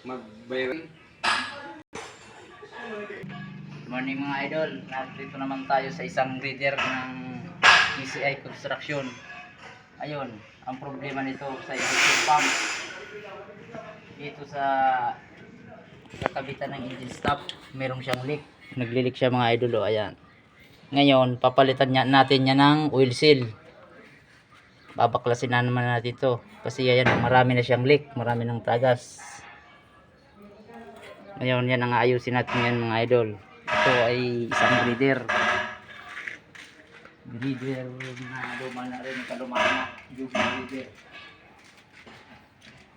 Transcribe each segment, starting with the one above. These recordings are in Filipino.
magbayran. Good morning mga idol. Nandito naman tayo sa isang breeder ng PCI Construction. Ayun, ang problema nito sa injection pump. Dito sa kakabitan ng engine stop, meron siyang leak. Nagli-leak siya mga idol, oh, ayan. Ngayon, papalitan natin niya ng oil seal. Babaklasin na naman natin ito. Kasi ayan, marami na siyang leak, marami ng tagas. Ngayon, yan ang ayusin natin yan mga idol. Ito ay isang breeder na luma na rin, kaluma na yung breeder.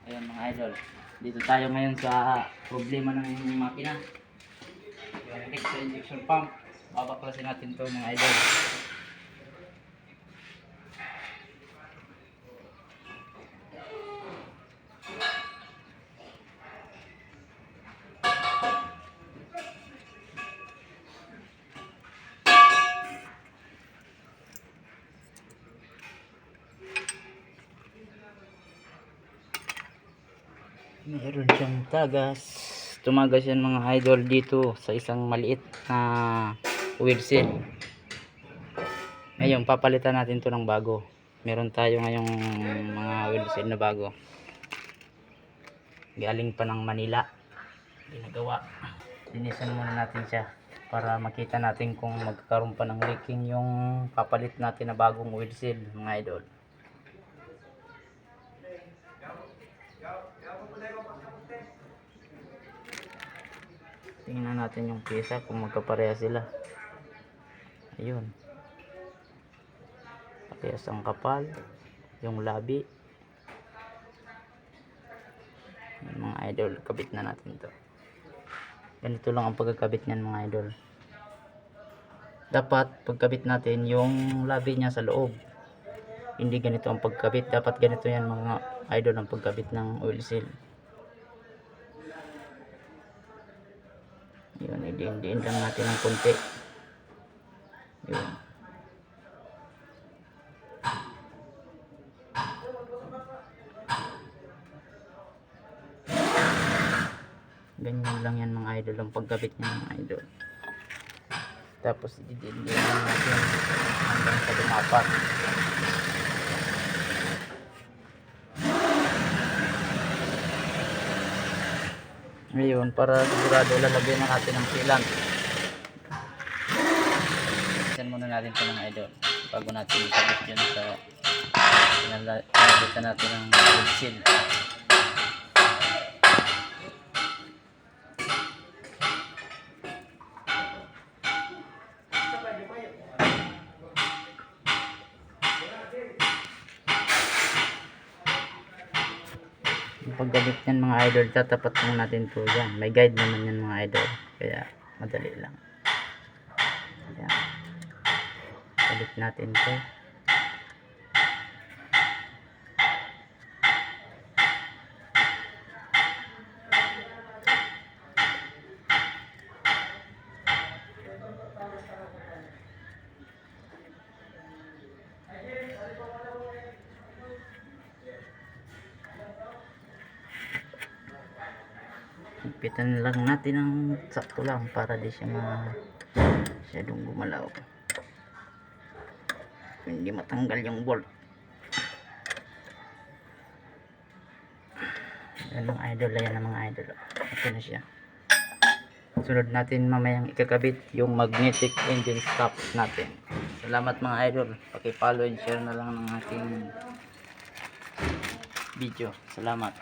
Ayan mga idol, dito tayo ngayon sa problema ng makina, yung leak sa injection pump. Babaklasin natin to mga idol. Meron siyang tagas. Tumagas yan mga idol dito sa isang maliit na oil seal. Ngayon papalitan natin to ng bago. Meron tayo ngayong mga oil seal na bago, galing pa ng Manila, ginagawa. Linisan muna natin siya para makita natin kung magkakaroon pa ng leaking yung papalit natin na bagong oil seal mga idol. Tingnan natin yung pyesa kung magkapareha sila. Ayun, parehas ang kapal, yung labi. Yan, mga idol, kabit na natin to. Ganito lang ang pagkakabit niyan mga idol. Dapat pagkabit natin yung labi niya sa loob, hindi ganito ang pagkabit. Dapat ganito yan mga idol ang pagkabit ng oil seal. Yun, idiin lang natin ng konti. Yun. Ganyan lang yan mga idol ang pagkabit niya mga idol. Tapos idiin lang natin hanggang sa lumapat. Ngayon, para sigurado, lalagyan na natin ang sealant. Isan muna natin ito mga idol bago natin isabit dyan sa pinalitan natin ang oil seal. Paggamit yan mga idol, tatapat lang natin po yan. May guide naman yan mga idol, kaya madali lang. Ayan, balik natin to. Higpitan lang natin ng sakto lang para di siya masyadong gumalaw, hindi matanggal yung bolt. Yan mga idol, ayan na mga idol, ito na siya. Sunod natin mamayang ikakabit yung magnetic engine stop natin. Salamat mga idol, paki-follow and share na lang ng ating video. Salamat.